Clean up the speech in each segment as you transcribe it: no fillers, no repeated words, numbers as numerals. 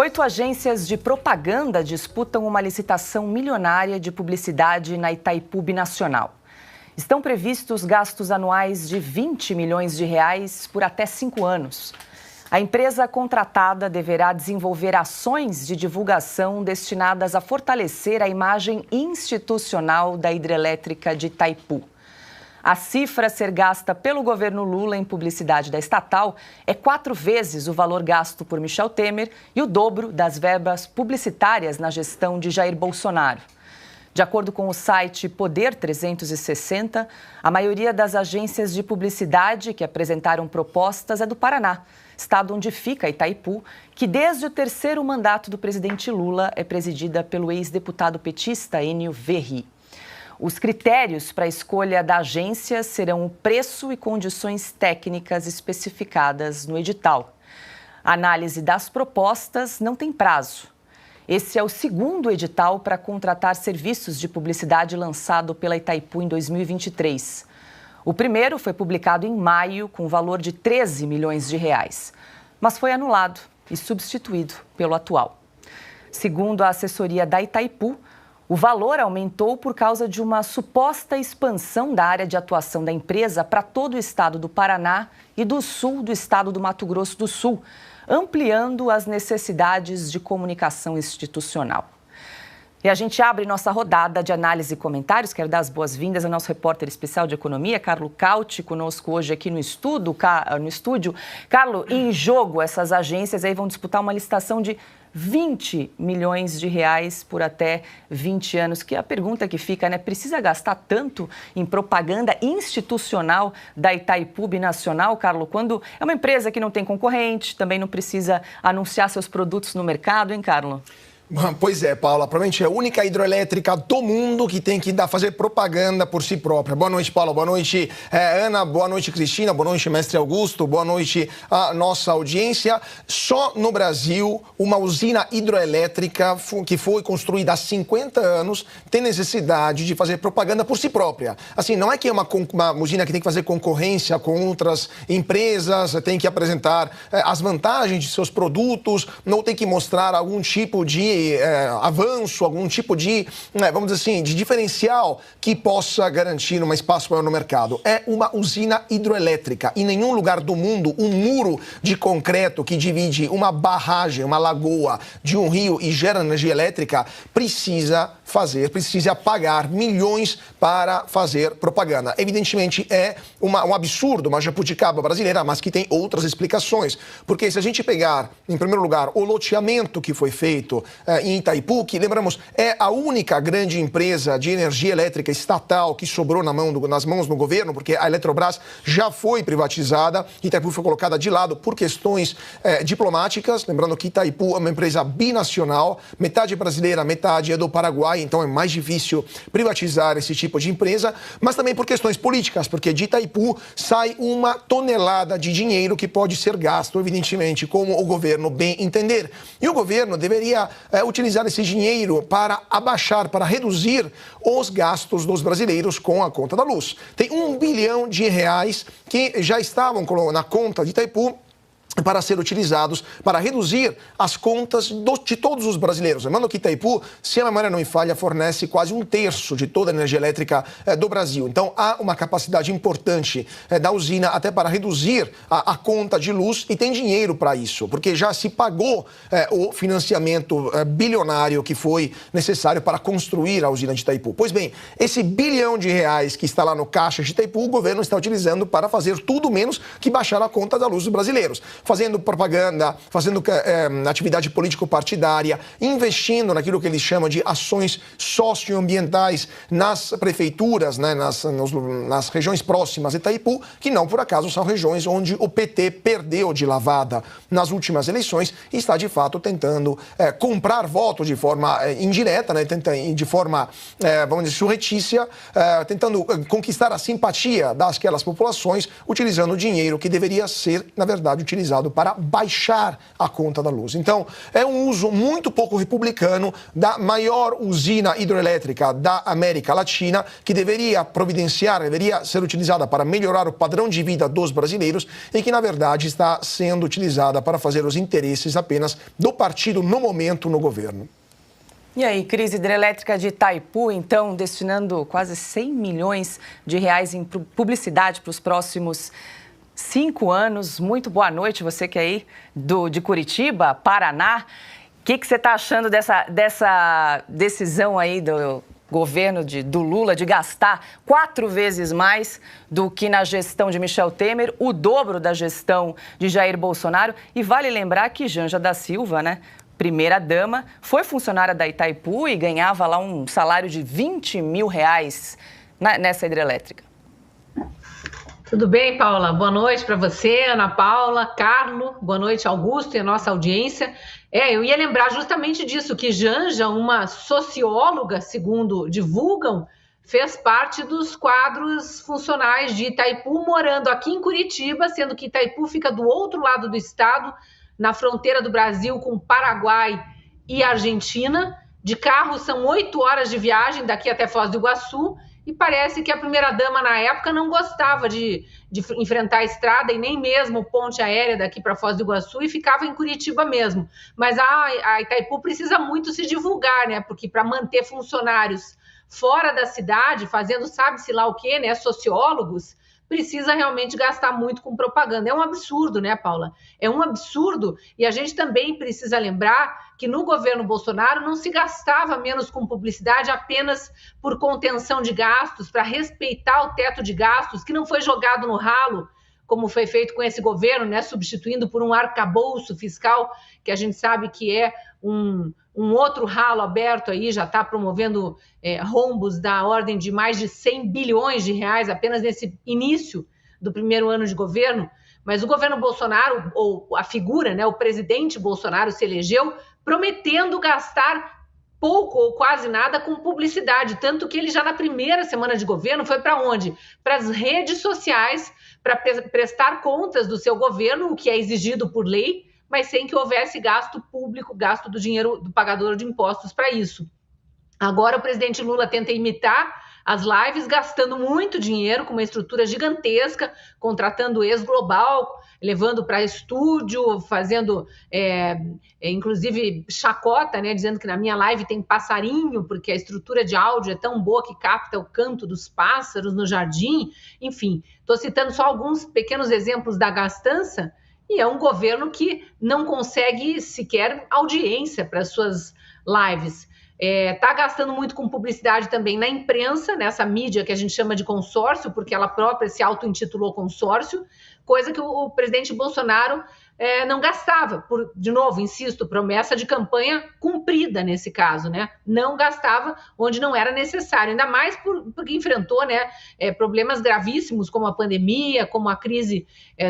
8 agências de propaganda disputam uma licitação milionária de publicidade na Itaipu Binacional. Estão previstos gastos anuais de 20 milhões de reais por até 5 anos. A empresa contratada deverá desenvolver ações de divulgação destinadas a fortalecer a imagem institucional da hidrelétrica de Itaipu. A cifra a ser gasta pelo governo Lula em publicidade da estatal é 4 vezes o valor gasto por Michel Temer e o dobro das verbas publicitárias na gestão de Jair Bolsonaro. De acordo com o site Poder 360, a maioria das agências de publicidade que apresentaram propostas é do Paraná, estado onde fica Itaipu, que desde o 3º mandato do presidente Lula é presidida pelo ex-deputado petista Enio Verri. Os critérios para a escolha da agência serão o preço e condições técnicas especificadas no edital. A análise das propostas não tem prazo. Esse é o 2º edital para contratar serviços de publicidade lançado pela Itaipu em 2023. O primeiro foi publicado em maio com valor de 13 milhões de reais, mas foi anulado e substituído pelo atual. Segundo a assessoria da Itaipu, o valor aumentou por causa de uma suposta expansão da área de atuação da empresa para todo o estado do Paraná e do sul do estado do Mato Grosso do Sul, ampliando as necessidades de comunicação institucional. E a gente abre nossa rodada de análise e comentários. Quero dar as boas-vindas ao nosso repórter especial de economia, Carlo Cauti, conosco hoje aqui no estúdio. Carlo, em jogo, essas agências aí vão disputar uma licitação de 20 milhões de reais por até 20 anos. Que a pergunta que fica, né? Precisa gastar tanto em propaganda institucional da Itaipu Binacional, Carlo, quando é uma empresa que não tem concorrente, também não precisa anunciar seus produtos no mercado, hein, Carlo? Pois é, Paula, provavelmente é a única hidroelétrica do mundo que tem que fazer propaganda por si própria. Boa noite, Paula, boa noite, Ana, boa noite, Cristina, boa noite, mestre Augusto, boa noite à nossa audiência. Só no Brasil, uma usina hidroelétrica que foi construída há 50 anos tem necessidade de fazer propaganda por si própria. Assim, não é que é uma usina que tem que fazer concorrência com outras empresas, tem que apresentar as vantagens de seus produtos, não tem que mostrar algum tipo de avanço, algum tipo de, vamos dizer assim, de diferencial que possa garantir um espaço maior no mercado. É uma usina hidroelétrica. Em nenhum lugar do mundo, um muro de concreto que divide uma barragem, uma lagoa de um rio e gera energia elétrica, precisa pagar milhões para fazer propaganda. Evidentemente, é um absurdo, uma jabuticaba brasileira, mas que tem outras explicações. Porque se a gente pegar, em primeiro lugar, o loteamento que foi feito em Itaipu, que, lembramos, é a única grande empresa de energia elétrica estatal que sobrou nas mãos do governo, porque a Eletrobras já foi privatizada, Itaipu foi colocada de lado por questões diplomáticas, lembrando que Itaipu é uma empresa binacional, metade brasileira, metade é do Paraguai, então é mais difícil privatizar esse tipo de empresa, mas também por questões políticas, porque de Itaipu sai uma tonelada de dinheiro que pode ser gasto, evidentemente, como o governo bem entender. E o governo deveria utilizar esse dinheiro para para reduzir os gastos dos brasileiros com a conta da luz. Tem 1 bilhão de reais que já estavam na conta de Itaipu para ser utilizados para reduzir as contas de todos os brasileiros. Lembrando que Itaipu, se a memória não me falha, fornece quase 1/3 de toda a energia elétrica do Brasil. Então, há uma capacidade importante da usina até para reduzir a conta de luz e tem dinheiro para isso, porque já se pagou o financiamento bilionário que foi necessário para construir a usina de Itaipu. Pois bem, esse bilhão de reais que está lá no caixa de Itaipu, o governo está utilizando para fazer tudo menos que baixar a conta da luz dos brasileiros. Fazendo propaganda, fazendo atividade político-partidária, investindo naquilo que eles chamam de ações socioambientais nas prefeituras, né, nas regiões próximas de Itaipu, que não por acaso são regiões onde o PT perdeu de lavada nas últimas eleições e está de fato tentando comprar voto de forma indireta, né, de forma, vamos dizer, surretícia, tentando conquistar a simpatia daquelas populações, utilizando o dinheiro que deveria ser, na verdade, utilizado utilizado para baixar a conta da luz. Então, é um uso muito pouco republicano da maior usina hidroelétrica da América Latina, que deveria ser utilizada para melhorar o padrão de vida dos brasileiros e que, na verdade, está sendo utilizada para fazer os interesses apenas do partido no momento no governo. E aí, crise hidrelétrica de Itaipu, então, destinando quase 100 milhões de reais em publicidade para os próximos 5 anos. Muito boa noite, você que é aí de Curitiba, Paraná. O que você está achando dessa decisão aí do governo do Lula de gastar 4 vezes mais do que na gestão de Michel Temer, o dobro da gestão de Jair Bolsonaro? E vale lembrar que Janja da Silva, né, primeira-dama, foi funcionária da Itaipu e ganhava lá um salário de 20 mil reais nessa hidrelétrica. Tudo bem, Paula? Boa noite para você, Ana Paula, Carlo, boa noite, Augusto e a nossa audiência. Eu ia lembrar justamente disso, que Janja, uma socióloga, segundo divulgam, fez parte dos quadros funcionais de Itaipu, morando aqui em Curitiba, sendo que Itaipu fica do outro lado do estado, na fronteira do Brasil com Paraguai e Argentina. De carro são 8 horas de viagem daqui até Foz do Iguaçu, e parece que a primeira-dama na época não gostava de enfrentar a estrada e nem mesmo ponte aérea daqui para Foz do Iguaçu, e ficava em Curitiba mesmo. Mas a Itaipu precisa muito se divulgar, né? Porque para manter funcionários fora da cidade, fazendo sabe-se lá o quê, né? Sociólogos, precisa realmente gastar muito com propaganda. É um absurdo, né, Paula? É um absurdo, e a gente também precisa lembrar que no governo Bolsonaro não se gastava menos com publicidade apenas por contenção de gastos, para respeitar o teto de gastos, que não foi jogado no ralo, como foi feito com esse governo, né, substituindo por um arcabouço fiscal, que a gente sabe que é um outro ralo aberto aí, já está promovendo rombos da ordem de mais de 100 bilhões de reais apenas nesse início do primeiro ano de governo. Mas o governo Bolsonaro, ou a figura, né, o presidente Bolsonaro, se elegeu prometendo gastar pouco ou quase nada com publicidade, tanto que ele já na primeira semana de governo foi para onde? Para as redes sociais, para prestar contas do seu governo, o que é exigido por lei, mas sem que houvesse gasto público, gasto do dinheiro do pagador de impostos para isso. Agora o presidente Lula tenta imitar as lives, gastando muito dinheiro, com uma estrutura gigantesca, contratando ex-global, levando para estúdio, fazendo, inclusive, chacota, né, dizendo que na minha live tem passarinho, porque a estrutura de áudio é tão boa que capta o canto dos pássaros no jardim. Enfim, estou citando só alguns pequenos exemplos da gastança, e é um governo que não consegue sequer audiência para suas lives. Está gastando muito com publicidade também na imprensa, nessa mídia que a gente chama de consórcio, porque ela própria se auto-intitulou consórcio, coisa que o presidente Bolsonaro não gastava. De novo, insisto, promessa de campanha cumprida nesse caso, né? Não gastava onde não era necessário, ainda mais porque enfrentou, né, problemas gravíssimos como a pandemia, como a crise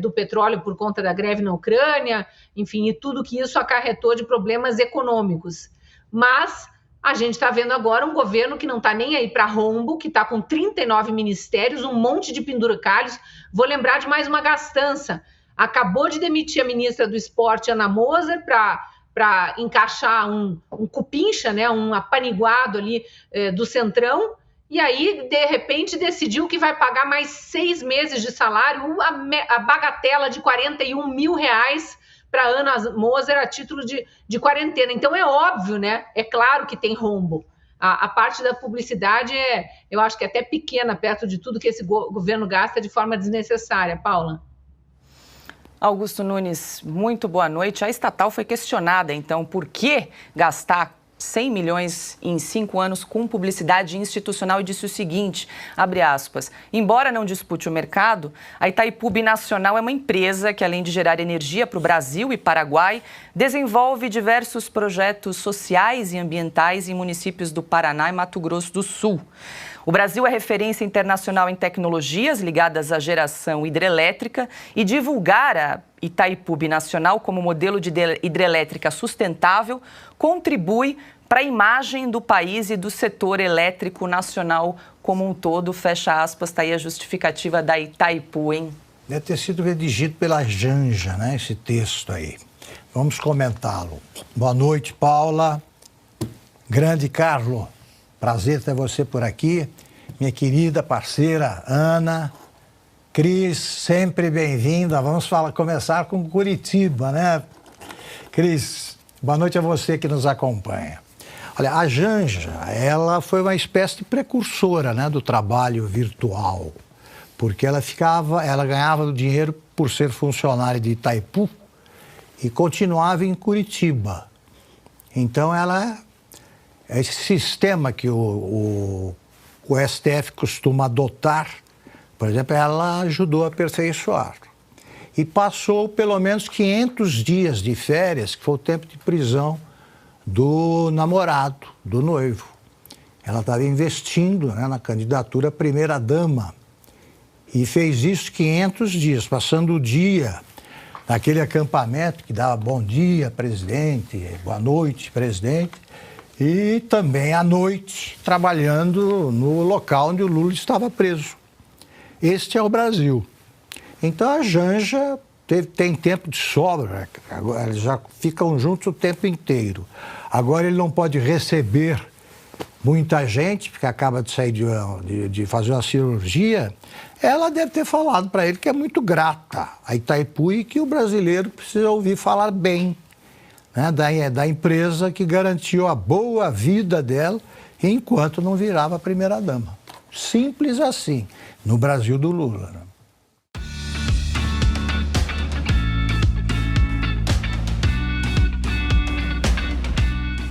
do petróleo por conta da greve na Ucrânia, enfim, e tudo que isso acarretou de problemas econômicos. Mas a gente está vendo agora um governo que não está nem aí para rombo, que está com 39 ministérios, um monte de penduricalhos. Vou lembrar de mais uma gastança. Acabou de demitir a ministra do Esporte, Ana Moser, para encaixar um cupincha, né, um apaniguado ali do Centrão, e aí, de repente, decidiu que vai pagar mais 6 meses de salário, a bagatela de 41 mil reais para Ana Moser a título de quarentena. Então é óbvio, né? É claro que tem rombo. A parte da publicidade eu acho que é até pequena perto de tudo que esse governo gasta de forma desnecessária. Paula. Augusto Nunes, muito boa noite. A estatal foi questionada, então, por que gastar 100 milhões em 5 anos com publicidade institucional, e disse o seguinte, abre aspas, embora não dispute o mercado, a Itaipu Binacional é uma empresa que, além de gerar energia para o Brasil e Paraguai, desenvolve diversos projetos sociais e ambientais em municípios do Paraná e Mato Grosso do Sul. O Brasil é referência internacional em tecnologias ligadas à geração hidrelétrica, e divulgar a Itaipu Binacional como modelo de hidrelétrica sustentável contribui para a imagem do país e do setor elétrico nacional como um todo. Fecha aspas, está aí a justificativa da Itaipu, hein? Deve ter sido redigido pela Janja, né, esse texto aí. Vamos comentá-lo. Boa noite, Paula. Grande Carlo, prazer ter você por aqui. Minha querida parceira Ana. Cris, sempre bem-vinda. Vamos começar com Curitiba, né? Cris, boa noite a você que nos acompanha. Olha, a Janja, ela foi uma espécie de precursora, né, do trabalho virtual, porque ela ganhava o dinheiro por ser funcionária de Itaipu e continuava em Curitiba. Então, esse sistema que o STF costuma adotar, por exemplo, ela ajudou a aperfeiçoar. E passou pelo menos 500 dias de férias, que foi o tempo de prisão do namorado, do noivo. Ela estava investindo, né, na candidatura à primeira-dama. E fez isso 500 dias, passando o dia naquele acampamento que dava bom dia, presidente, boa noite, presidente, e também à noite trabalhando no local onde o Lula estava preso. Este é o Brasil. Então a Janja tem tempo de sobra, agora eles já ficam juntos o tempo inteiro. Agora ele não pode receber muita gente, porque acaba de sair de fazer uma cirurgia. Ela deve ter falado para ele que é muito grata a Itaipu e que o brasileiro precisa ouvir falar bem, né, da empresa que garantiu a boa vida dela enquanto não virava primeira-dama. Simples assim, no Brasil do Lula, né?